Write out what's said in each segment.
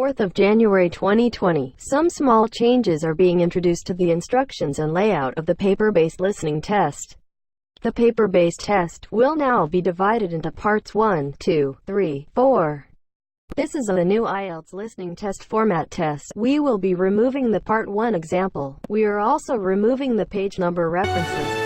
4th of January 2020, some small changes are being introduced to the instructions and layout of the paper-based listening test. The paper-based test will now be divided into parts 1, 2, 3, 4. This is the new Ielts listening test format test. We will be removing the part 1 example. We are also removing the page number references.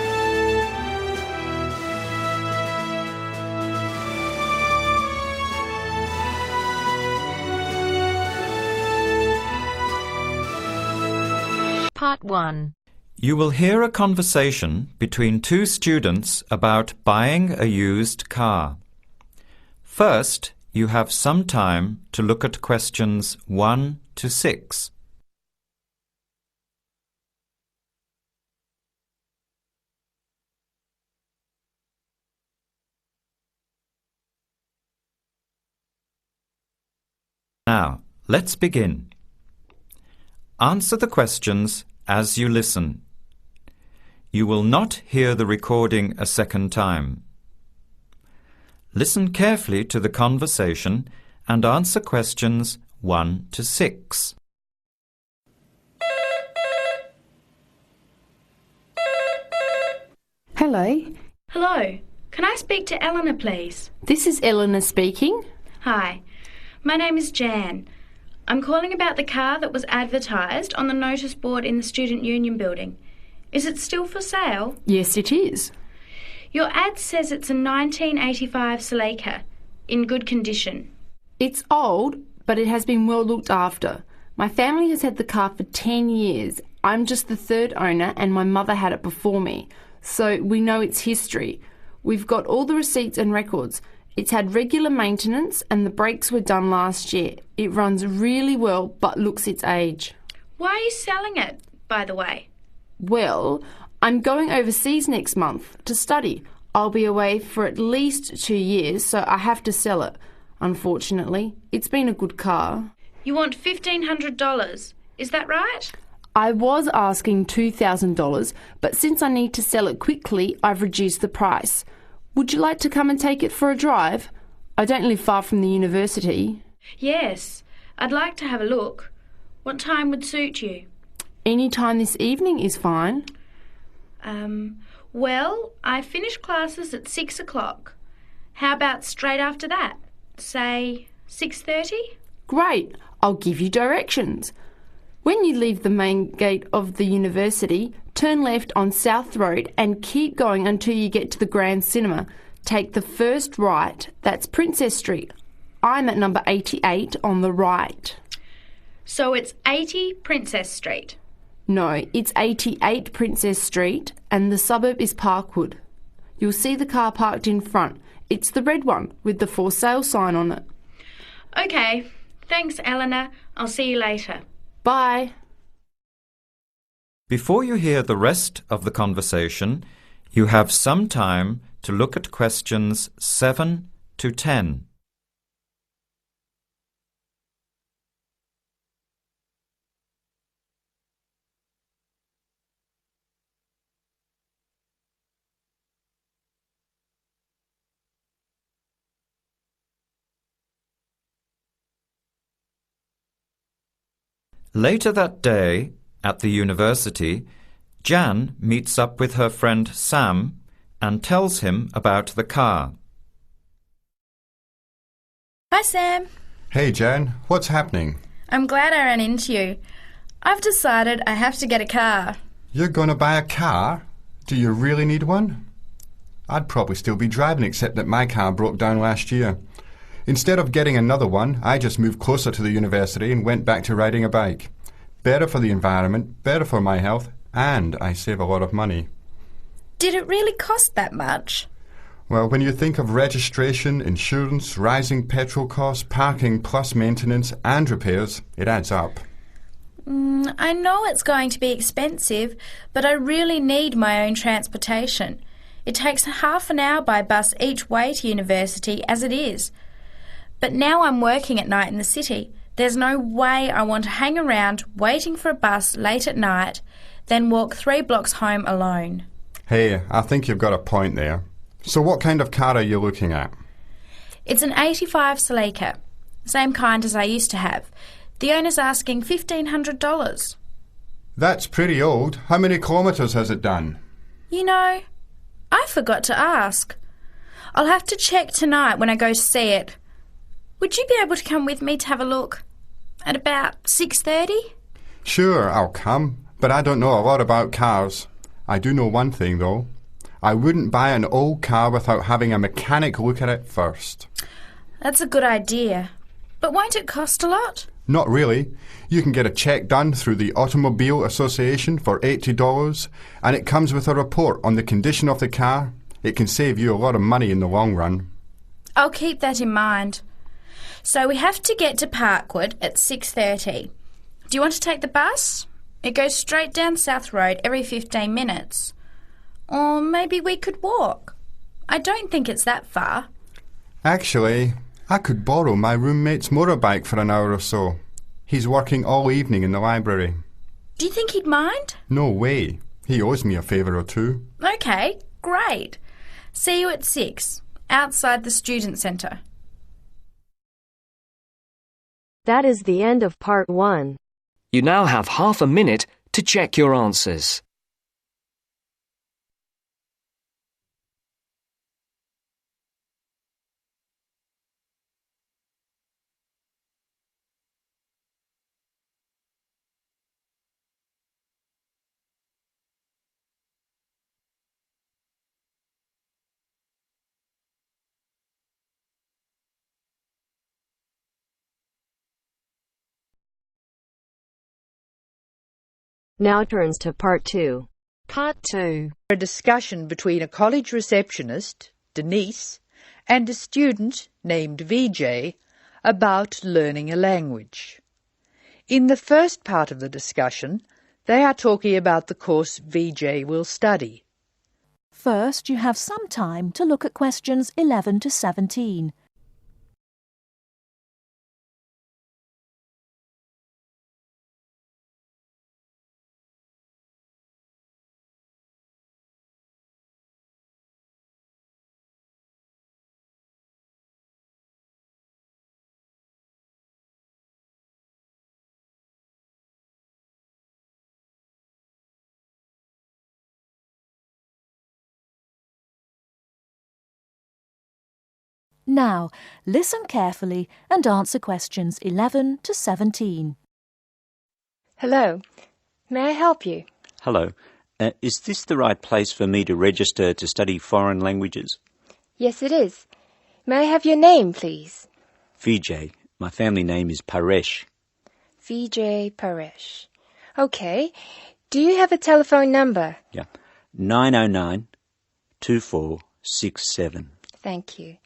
Part 1. You will hear a conversation between two students about buying a used car. First, you have some time to look at questions 1 to 6. Now, let's begin. Answer the questions as you listen. You will not hear the recording a second time. Listen carefully to the conversation and answer questions 1 to 6. Hello, Hello, can I speak to Eleanor, please? this is Eleanor speaking. Hi, my name is Jan. I'm calling about the car that was advertised on the notice board in the Student Union building. Is it still for sale? Yes, it is. Your ad says it's a 1985 Celica, in good condition. It's old, but it has been well looked after. My family has had the car for 10 years. I'm just the third owner and my mother had it before me, so we know its history. We've got all the receipts and records. It's had regular maintenance and the brakes were done last year. It runs really well but looks its age. Why are you selling it, by the way? Well, I'm going overseas next month to study. I'll be away for at least 2 years, so I have to sell it. Unfortunately, it's been a good car. You want $1,500, is that right? I was asking $2,000, but since I need to sell it quickly, I've reduced the price. Would you like to come and take it for a drive? I don't live far from the university. Yes, I'd like to have a look. What time would suit you? Any time this evening is fine. Well, I finish classes at 6 o'clock. How about straight after that? Say 6:30? Great, I'll give you directions. When you leave the main gate of the university, turn left on South Road and keep going until you get to the Grand Cinema. Take the first right, that's Princess Street. I'm at number 88 on the right. So it's 80 Princess Street. No, it's 88 Princess Street and the suburb is Parkwood. You'll see the car parked in front. It's the red one with the for sale sign on it. Okay, thanks Eleanor. I'll see you later. Bye. Before you hear the rest of the conversation, you have some time to look at questions 7 to 10. Later that day, at the university, Jan meets up with her friend Sam and tells him about the car. Hi, Sam. Hey, Jan. What's happening? I'm glad I ran into you. I've decided I have to get a car. You're going to buy a car? Do you really need one? I'd probably still be driving, except that my car broke down last year. Instead of getting another one, I just moved closer to the university and went back to riding a bike. Better for the environment, better for my health, and I save a lot of money. Did it really cost that much? Well, when you think of registration, insurance, rising petrol costs, parking plus maintenance and repairs, it adds up. I know it's going to be expensive, but I really need my own transportation. It takes half an hour by bus each way to university as it is. But now I'm working at night in the city. There's no way I want to hang around waiting for a bus late at night, then walk 3 blocks home alone. Hey, I think you've got a point there. So what kind of car are you looking at? It's an 85 Celica, same kind as I used to have. The owner's asking $1,500. That's pretty old. How many kilometres has it done? You know, I forgot to ask. I'll have to check tonight when I go to see it. Would you be able to come with me to have a look? At about 6:30? Sure, I'll come, but I don't know a lot about cars. I do know one thing, though. I wouldn't buy an old car without having a mechanic look at it first. That's a good idea. But won't it cost a lot? Not really. You can get a check done through the Automobile Association for $80, and it comes with a report on the condition of the car. It can save you a lot of money in the long run. I'll keep that in mind. So we have to get to Parkwood at 6:30. Do you want to take the bus? It goes straight down South Road every 15 minutes. Or maybe we could walk. I don't think it's that far. Actually, I could borrow my roommate's motorbike for an hour or so. He's working all evening in the library. Do you think he'd mind? No way. He owes me a favour or two. Okay, great. See you at 6, outside the student centre. That is the end of part 1. You now have half a minute to check your answers. Now turns to part 2. Part 2. A discussion between a college receptionist, Denise, and a student named VJ about learning a language. In the first part of the discussion, they are talking about the course VJ will study. First, you have some time to look at questions 11 to 17. Now, listen carefully and answer questions 11 to 17. Hello. May I help you? Hello. Is this the right place for me to register to study foreign languages? Yes, it is. May I have your name, please? Vijay. My family name is Paresh. Vijay Paresh. Okay. Do you have a telephone number? Yeah. 909-2467. Thank you.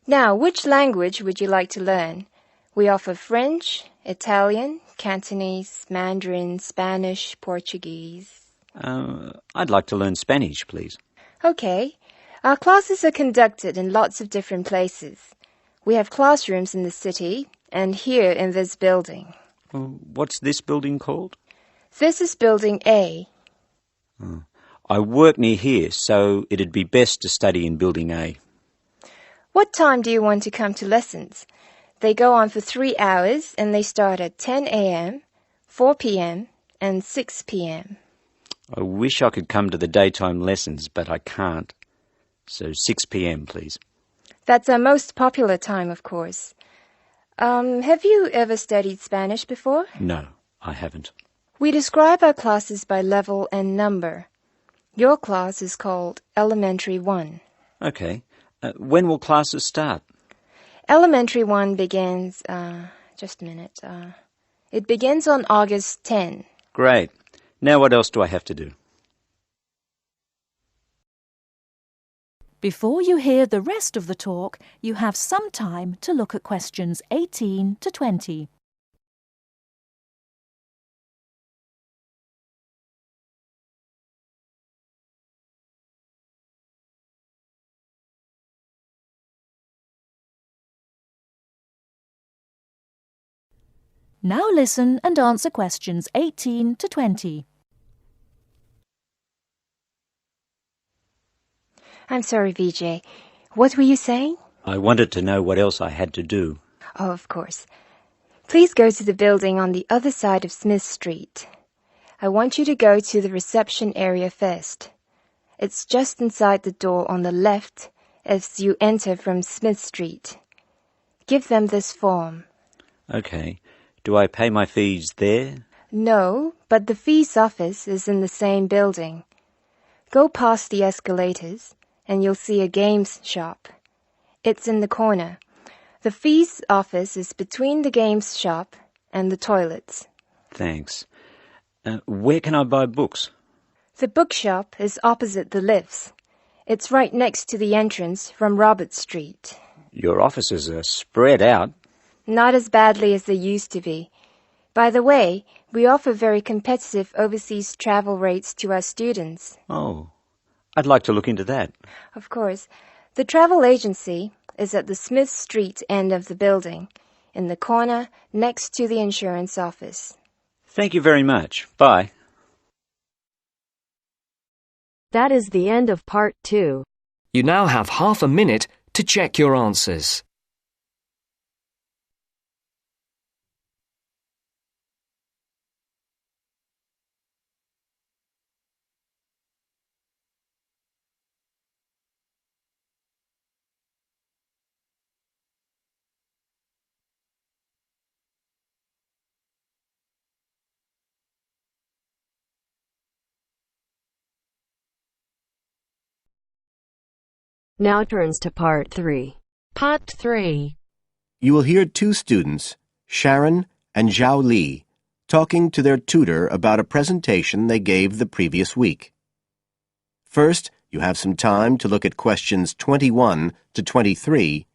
Now, which language would you like to learn? We offer French, Italian, Cantonese, Mandarin, Spanish, Portuguese. I'd like to learn Spanish, please. Okay. Our classes are conducted in lots of different places. We have classrooms in the city and here in this building. What's this building called? This is Building A. I work near here, so it'd be best to study in Building A. What time do you want to come to lessons? They go on for 3 hours and they start at 10 a.m., 4 p.m. and 6 p.m. I wish I could come to the daytime lessons, but I can't. So 6 p.m, please. That's our most popular time, of course. Have you ever studied Spanish before? No, I haven't. We describe our classes by level and number. Your class is called Elementary 1. Okay. When will classes start? Elementary 1 begins, just a minute. It begins on August 10. Great. Now what else do I have to do? Before you hear the rest of the talk, you have some time to look at questions 18 to 20. Now listen and answer questions 18 to 20. I'm sorry, Vijay. What were you saying? I wanted to know what else I had to do. Oh, of course. Please go to the building on the other side of Smith Street. I want you to go to the reception area first. It's just inside the door on the left as you enter from Smith Street. Give them this form. Okay. Do I pay my fees there? No, but the fees office is in the same building. Go past the escalators and you'll see a games shop. It's in the corner. The fees office is between the games shop and the toilets. Thanks. Where can I buy books? The bookshop is opposite the lifts. It's right next to the entrance from Robert Street. Your offices are spread out. Not as badly as they used to be. By the way, we offer very competitive overseas travel rates to our students. Oh, I'd like to look into that. Of course. The travel agency is at the Smith Street end of the building, in the corner next to the insurance office. Thank you very much. Bye. That is the end of part 2. You now have half a minute to check your answers. Now turns to part 3. Part 3. You will hear two students, Sharon and Zhao Li, talking to their tutor about a presentation they gave the previous week. First, you have some time to look at questions 21 to 23.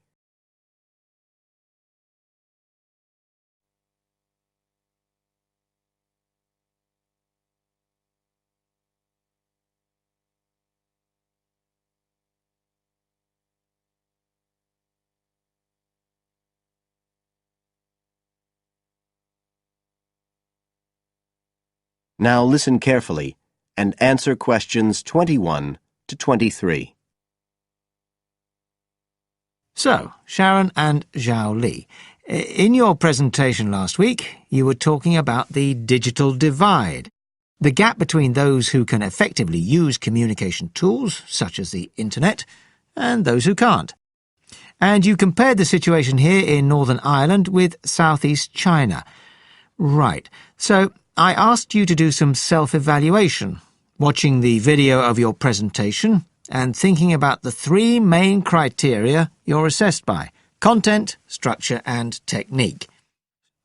Now listen carefully and answer questions 21 to 23. So, Sharon and Zhao Li, in your presentation last week, you were talking about the digital divide, the gap between those who can effectively use communication tools, such as the internet, and those who can't. And you compared the situation here in Northern Ireland with Southeast China. Right. So, I asked you to do some self-evaluation, watching the video of your presentation and thinking about the 3 main criteria you're assessed by: content, structure and technique.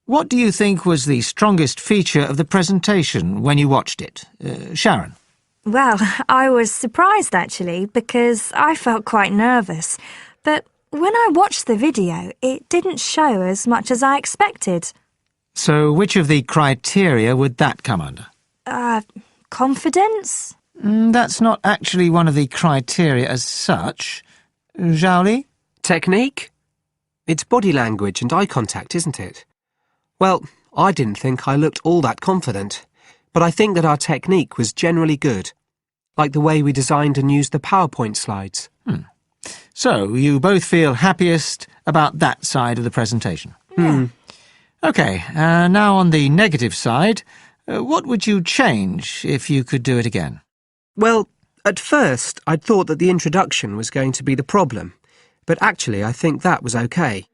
What do you think was the strongest feature of the presentation when you watched it? Sharon? Well, I was surprised actually, because I felt quite nervous. But when I watched the video, it didn't show as much as I expected. So which of the criteria would that come under? Confidence? That's not actually one of the criteria as such. Zhao Li? Technique? It's body language and eye contact, isn't it? Well, I didn't think I looked all that confident, but I think that our technique was generally good, like the way we designed and used the PowerPoint slides. So, you both feel happiest about that side of the presentation? Yeah. OK, now on the negative side, what would you change if you could do it again? Well, at first I'd thought that the introduction was going to be the problem, but actually I think that was OK.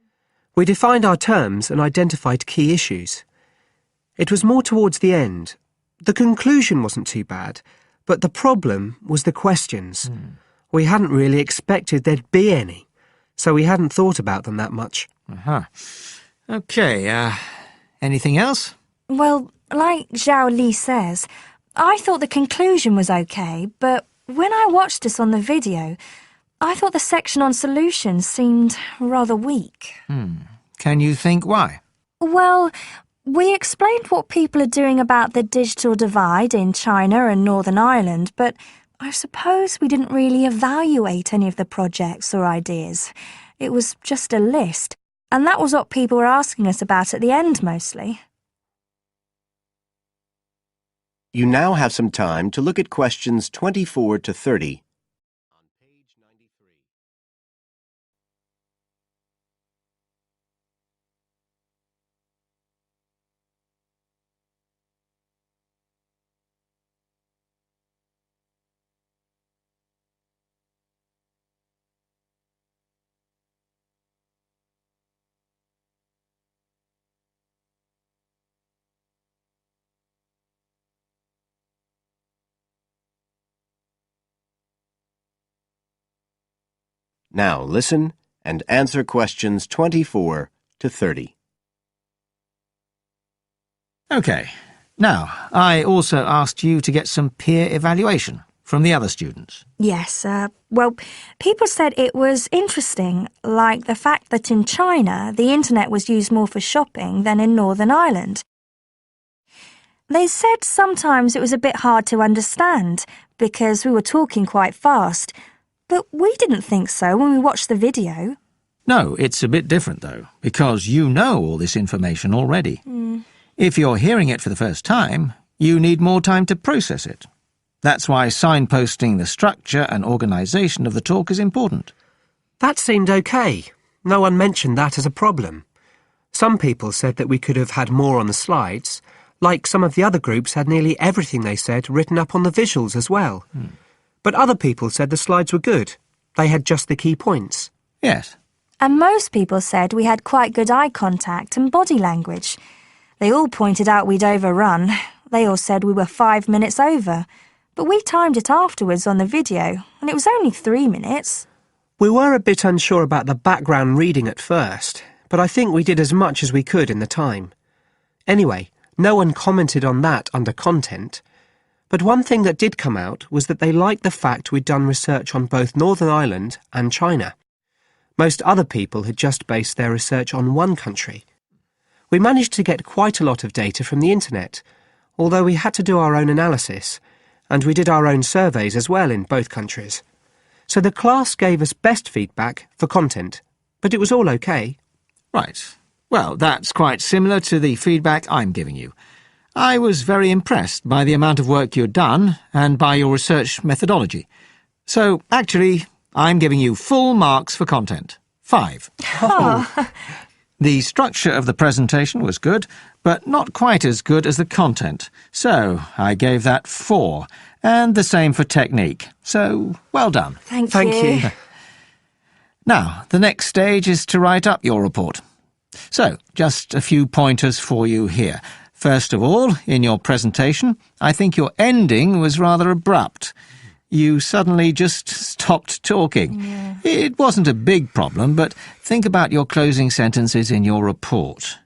We defined our terms and identified key issues. It was more towards the end. The conclusion wasn't too bad, but the problem was the questions. We hadn't really expected there'd be any, so we hadn't thought about them that much. OK, anything else? Well, like Zhao Li says, I thought the conclusion was OK, but when I watched this on the video, I thought the section on solutions seemed rather weak. Can you think why? Well, we explained what people are doing about the digital divide in China and Northern Ireland, but I suppose we didn't really evaluate any of the projects or ideas. It was just a list, and that was what people were asking us about at the end mostly. You now have some time to look at questions 24 to 30. On page 93. Now listen and answer questions 24 to 30. OK. Now, I also asked you to get some peer evaluation from the other students. Yes, well, people said it was interesting, like the fact that in China the internet was used more for shopping than in Northern Ireland. They said sometimes it was a bit hard to understand because we were talking quite fast, but we didn't think so when we watched the video. No, it's a bit different, though, because you know all this information already. If you're hearing it for the first time, you need more time to process it. That's why signposting the structure and organisation of the talk is important. That seemed OK. No one mentioned that as a problem. Some people said that we could have had more on the slides, like some of the other groups had nearly everything they said written up on the visuals as well. But other people said the slides were good. They had just the key points. Yes. And most people said we had quite good eye contact and body language. They all pointed out we'd overrun. They all said we were 5 minutes over. But we timed it afterwards on the video, and it was only 3 minutes. We were a bit unsure about the background reading at first, but I think we did as much as we could in the time. Anyway, no one commented on that under content. But one thing that did come out was that they liked the fact we'd done research on both Northern Ireland and China. Most other people had just based their research on one country. We managed to get quite a lot of data from the internet, although we had to do our own analysis, and we did our own surveys as well in both countries. So the class gave us best feedback for content, but it was all OK. Right. Well, that's quite similar to the feedback I'm giving you. I was very impressed by the amount of work you'd done and by your research methodology. So, actually, I'm giving you full marks for content. 5. The structure of the presentation was good, but not quite as good as the content. So, I gave that 4. And the same for technique. So, well done. Thank you. Now, the next stage is to write up your report. So, just a few pointers for you here. First of all, in your presentation, I think your ending was rather abrupt. You suddenly just stopped talking. Yeah. It wasn't a big problem, but think about your closing sentences in your report.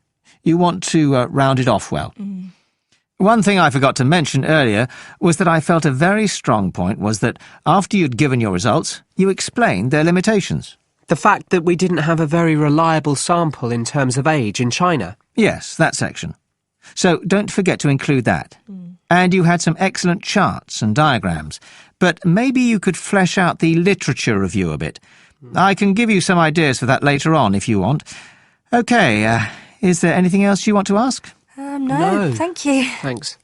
You want to round it off well. One thing I forgot to mention earlier was that I felt a very strong point was that after you'd given your results, you explained their limitations. The fact that we didn't have a very reliable sample in terms of age in China. Yes, that section. So don't forget to include that. And you had some excellent charts and diagrams, but maybe you could flesh out the literature review a bit. I can give you some ideas for that later on if you want. OK, is there anything else you want to ask? No, thank you. Thanks.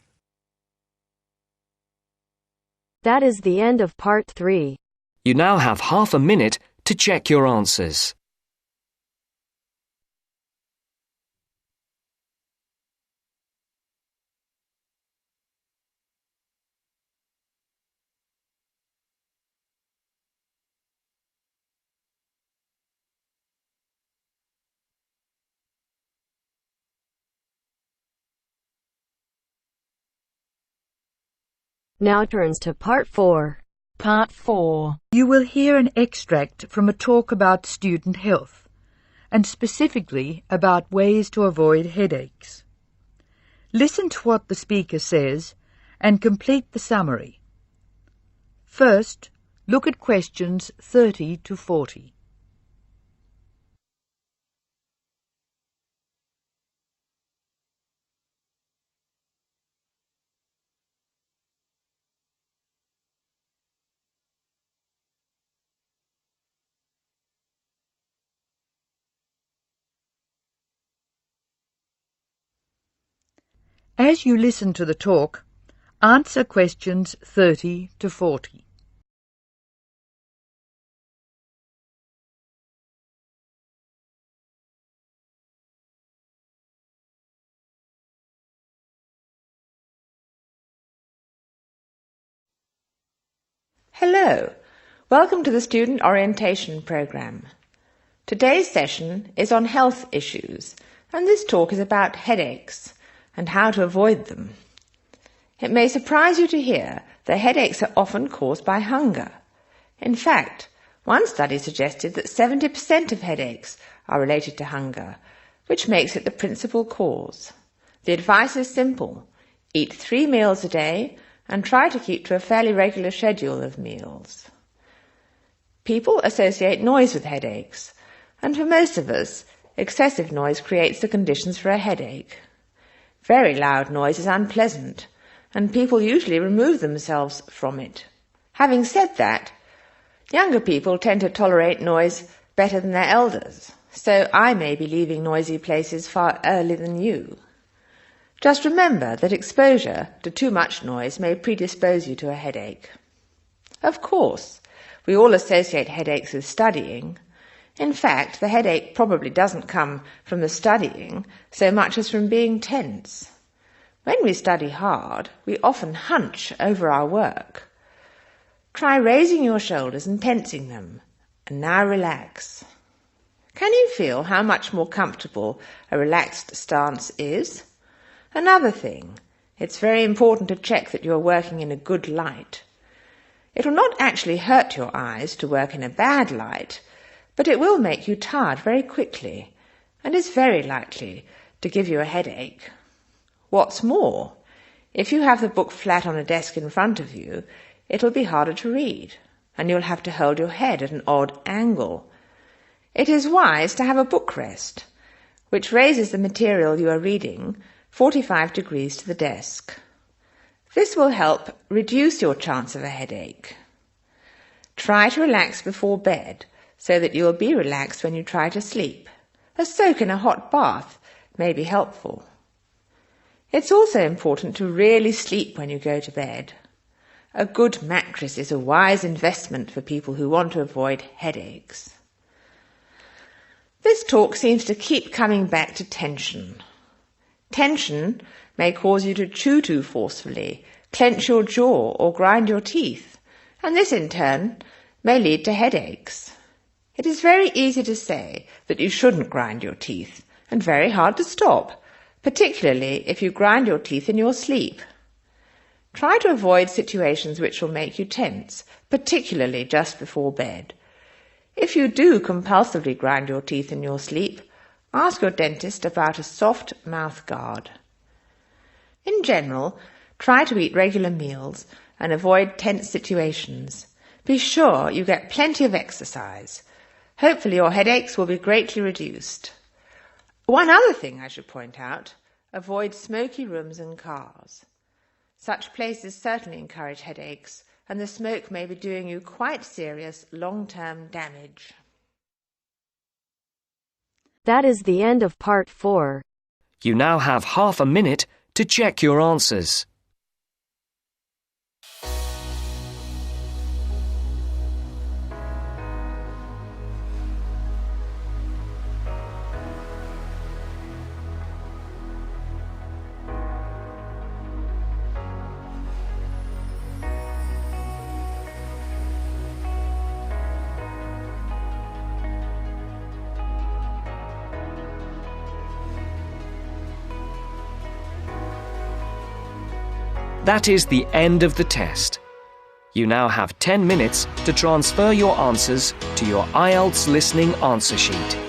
That is the end of part 3. You now have half a minute to check your answers. Now turns to part 4. Part 4. You will hear an extract from a talk about student health, and specifically about ways to avoid headaches. Listen to what the speaker says and complete the summary. First, look at questions 30 to 40. As you listen to the talk, answer questions 30 to 40. Hello, welcome to the Student Orientation Programme. Today's session is on health issues, and this talk is about headaches and how to avoid them. It may surprise you to hear that headaches are often caused by hunger. In fact, One study suggested that 70% of headaches are related to hunger, which makes it the principal cause. The advice is simple. Eat 3 meals a day and try to keep to a fairly regular schedule of meals. People associate noise with headaches, and for most of us, excessive noise creates the conditions for a headache. Very loud noise is unpleasant, and people usually remove themselves from it. Having said that, younger people tend to tolerate noise better than their elders, so I may be leaving noisy places far earlier than you. Just remember that exposure to too much noise may predispose you to a headache. Of course, we all associate headaches with studying. In fact, the headache probably doesn't come from the studying so much as from being tense. When we study hard, we often hunch over our work. Try raising your shoulders and tensing them, and now relax. Can you feel how much more comfortable a relaxed stance is? Another thing, it's very important to check that you are working in a good light. It will not actually hurt your eyes to work in a bad light, but it will make you tired very quickly, and is very likely to give you a headache. What's more, if you have the book flat on a desk in front of you, it will be harder to read, and you'll have to hold your head at an odd angle. It is wise to have a book rest, which raises the material you are reading 45 degrees to the desk. This will help reduce your chance of a headache. Try to relax before bed so that you will be relaxed when you try to sleep. A soak in a hot bath may be helpful. It's also important to really sleep when you go to bed. A good mattress is a wise investment for people who want to avoid headaches. This talk seems to keep coming back to tension. Tension may cause you to chew too forcefully, clench your jaw or grind your teeth, and this in turn may lead to headaches. It is very easy to say that you shouldn't grind your teeth, and very hard to stop, particularly if you grind your teeth in your sleep. Try to avoid situations which will make you tense, particularly just before bed. If you do compulsively grind your teeth in your sleep, ask your dentist about a soft mouth guard. In general, try to eat regular meals and avoid tense situations. Be sure you get plenty of exercise. Hopefully your headaches will be greatly reduced. One other thing I should point out, avoid smoky rooms and cars. Such places certainly encourage headaches, and the smoke may be doing you quite serious long-term damage. That is the end of part 4. You now have half a minute to check your answers. That is the end of the test. You now have 10 minutes to transfer your answers to your Ielts listening answer sheet.